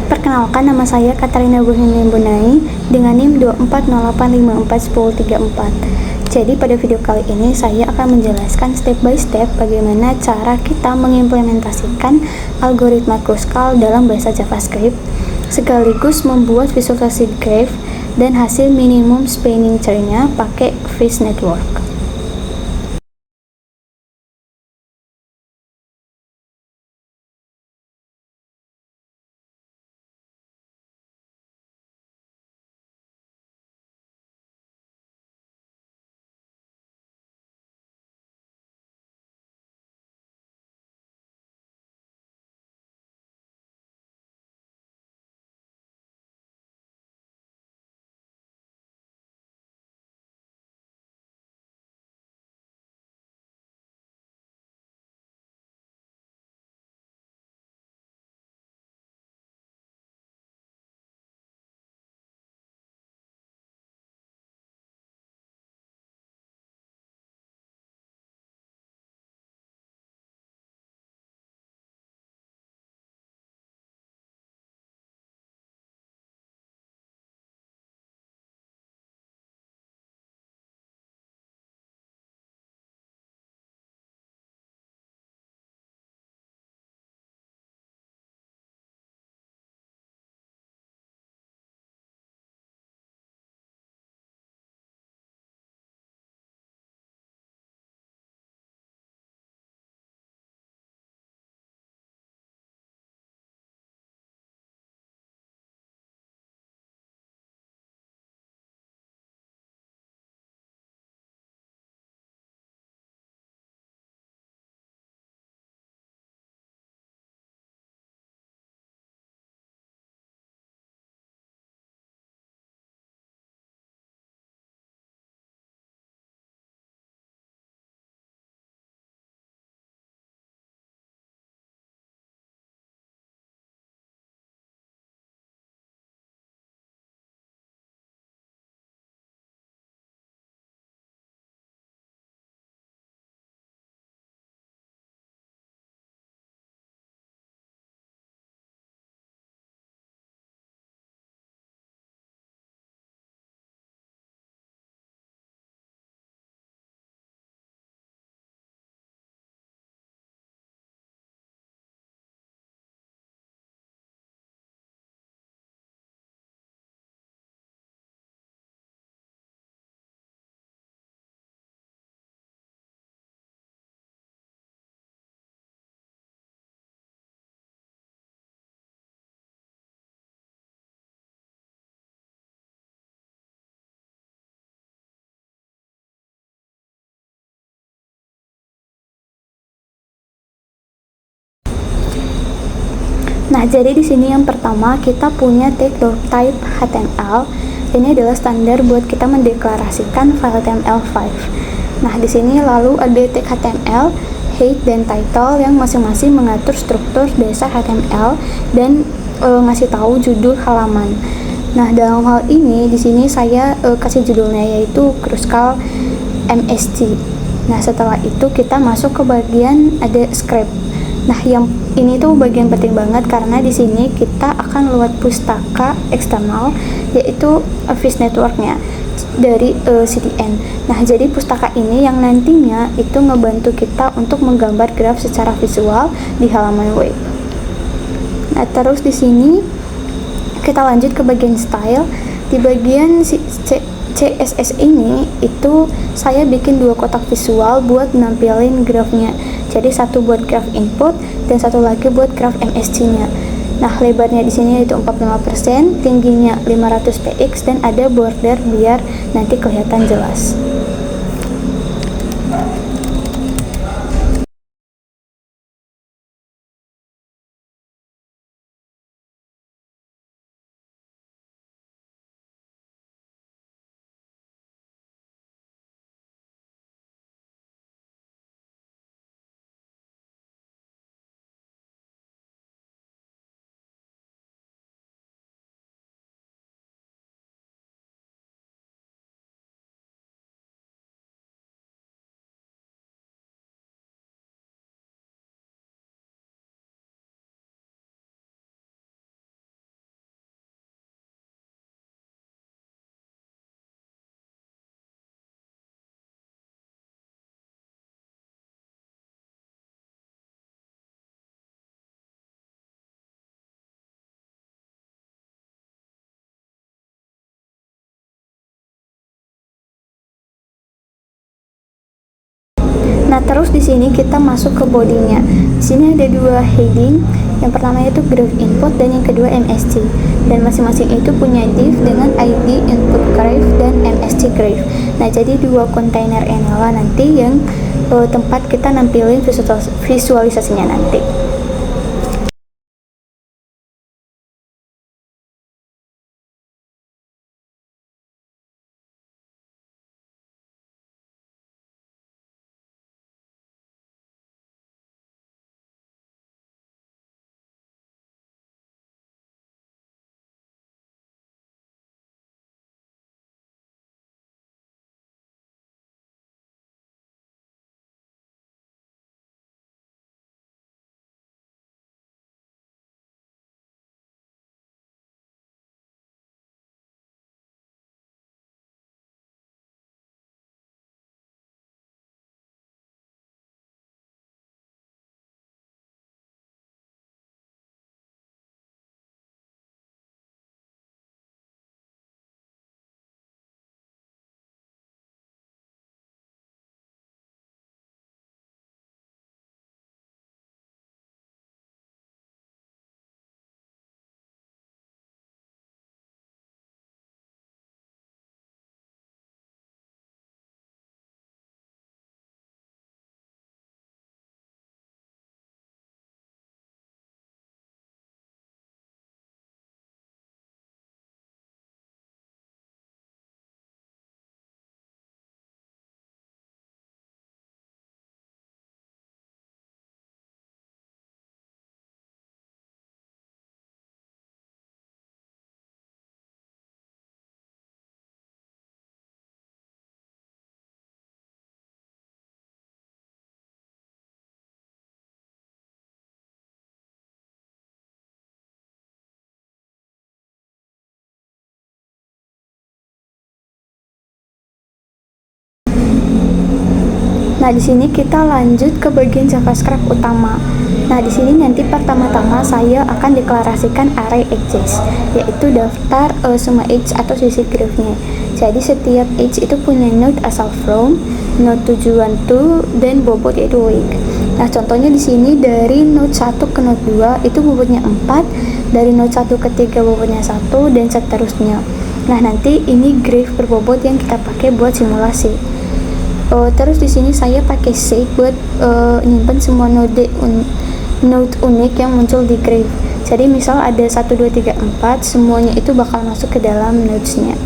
Perkenalkan, nama saya Katarina Bohemian Bonai dengan NIM 240854104. Jadi pada video kali ini saya akan menjelaskan step by step bagaimana cara kita mengimplementasikan algoritma Kruskal dalam bahasa JavaScript, sekaligus membuat visualisasi graph dan hasil minimum spanning tree-nya pakai Fish Network. Nah, jadi di sini yang pertama kita punya type HTML. Ini adalah standar buat kita mendeklarasikan file HTML5. Nah, di sini lalu ada tag HTML, head dan title yang masing-masing mengatur struktur dasar HTML dan ngasih tahu judul halaman. Nah, dalam hal ini di sini saya kasih judulnya yaitu Kruskal MSG. Nah, setelah itu kita masuk ke bagian ada script. Nah, yang ini tuh bagian penting banget karena di sini kita akan load pustaka eksternal yaitu Fish Network-nya dari CDN. Nah, jadi pustaka ini yang nantinya itu ngebantu kita untuk menggambar graf secara visual di halaman web. Nah, terus di sini kita lanjut ke bagian style. Di bagian CSS ini itu saya bikin dua kotak visual buat nampilin grafnya. Jadi satu buat graf input dan satu lagi buat graf MSG-nya. Nah, lebarnya di sini itu 45%, tingginya 500 px dan ada border biar nanti kelihatan jelas. Nah, terus di sini kita masuk ke bodinya. Di sini ada dua heading. Yang pertama itu graph input dan yang kedua MSG. Dan masing-masing itu punya div dengan ID input graph dan MSG graph. Nah, jadi dua kontainer inilah nanti yang tempat kita nampilin visualisasinya nanti. Nah, di sini kita lanjut ke bagian JavaScript utama. Nah, di sini nanti pertama-tama saya akan deklarasikan array edges, yaitu daftar semua edge atau sisi graph-nya. Jadi setiap edge itu punya node asal from, node tujuan to, dan bobot yaitu weight. Nah, contohnya di sini dari node 1 ke node 2 itu bobotnya 4, dari node 1 ke 3 bobotnya 1, dan seterusnya. Nah, nanti ini graph berbobot yang kita pakai buat simulasi. Terus di sini saya pakai shake buat nyimpen semua node unik yang muncul di graph. Jadi misal ada 1, 2, 3, 4, semuanya itu bakal masuk ke dalam nodes-nya.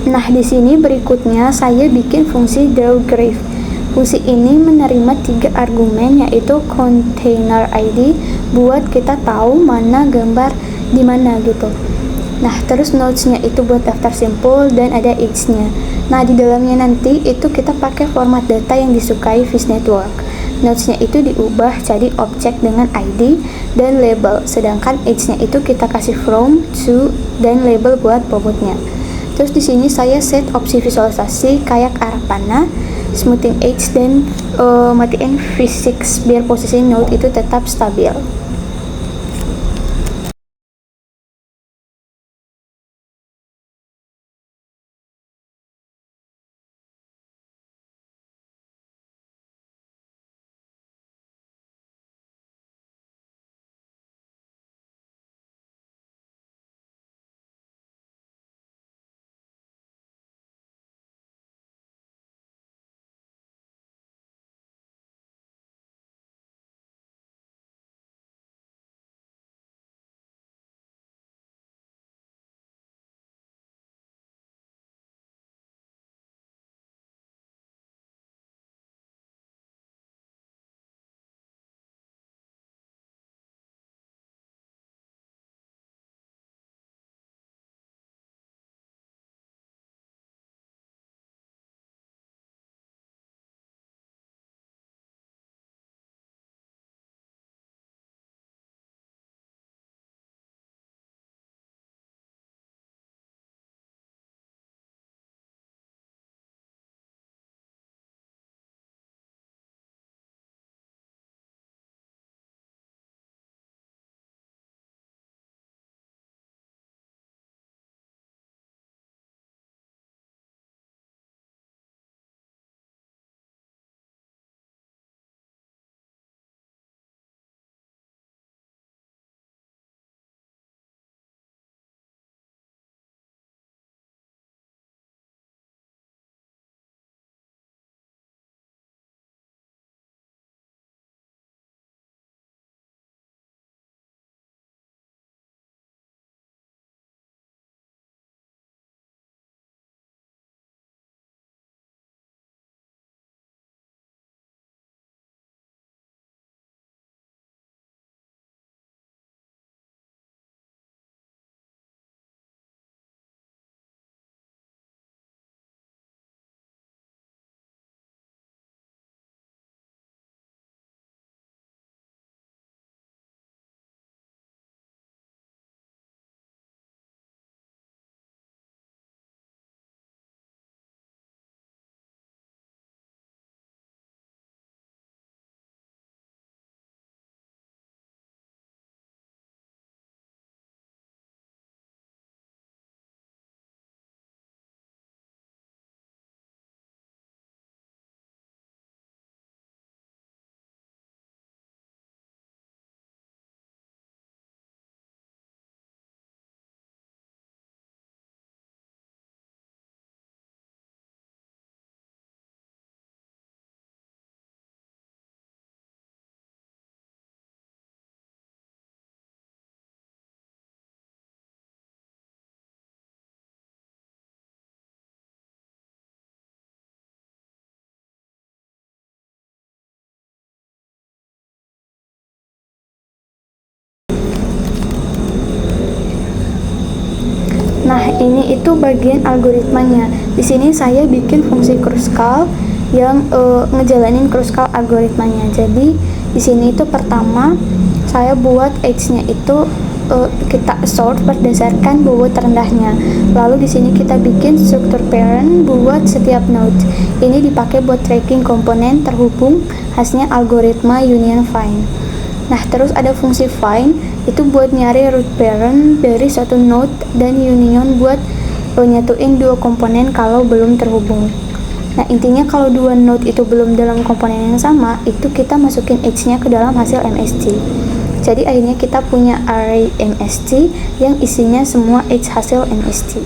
Nah, di sini berikutnya saya bikin fungsi drawGraph. Fungsi ini menerima 3 argumen, yaitu container ID buat kita tahu mana gambar di mana gitu. Nah, terus nodes-nya itu buat daftar simpul dan ada age-nya. Nah, di dalamnya nanti itu kita pakai format data yang disukai Fish Network. Nodes-nya itu diubah jadi objek dengan ID dan label, sedangkan age-nya itu kita kasih from, to, dan label buat bobotnya. Terus di sini saya set opsi visualisasi kayak arah panah, smoothing edge, dan matiin physics biar posisi node itu tetap stabil. Nah, ini itu bagian algoritmanya. Di sini saya bikin fungsi Kruskal yang ngejalanin Kruskal algoritmanya. Jadi di sini itu pertama saya buat edge-nya itu kita sort berdasarkan bobot rendahnya. Lalu di sini kita bikin struktur parent buat setiap node. Ini dipakai buat tracking komponen terhubung, hasilnya algoritma union find. Nah, terus ada fungsi find, itu buat nyari root parent dari satu node, dan union buat nyatuin dua komponen kalau belum terhubung. Nah, intinya kalau dua node itu belum dalam komponen yang sama, itu kita masukin edge-nya ke dalam hasil MST. Jadi akhirnya kita punya array MST yang isinya semua edge hasil MST.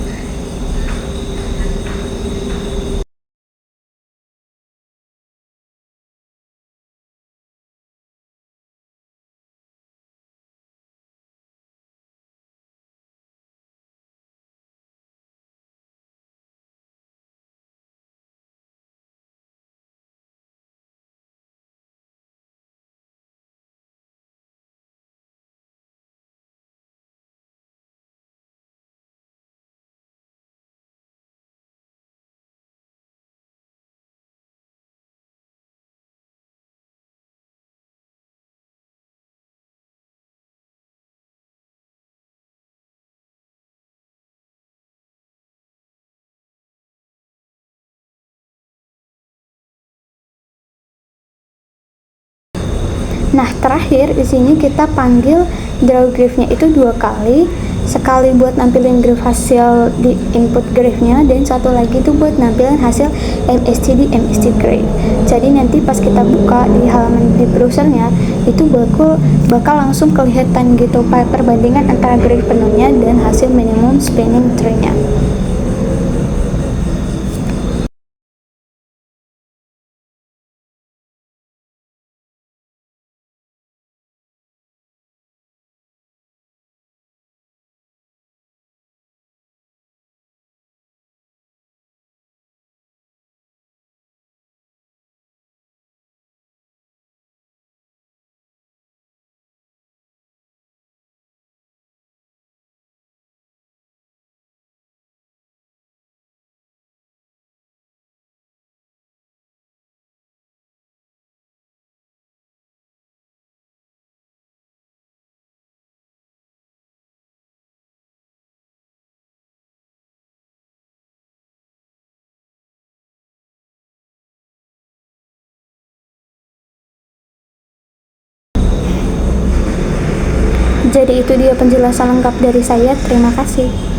Nah, terakhir di sini kita panggil draw graph-nya itu 2 kali. Sekali buat nampilin graph hasil di input graph-nya, dan satu lagi itu buat nampilin hasil MST di MST graph. Jadi nanti pas kita buka di halaman di browsernya, itu bakal langsung kelihatan gitu perbandingan antara graph penuhnya dan hasil minimum spanning tree-nya. Jadi itu dia penjelasan lengkap dari saya. Terima kasih.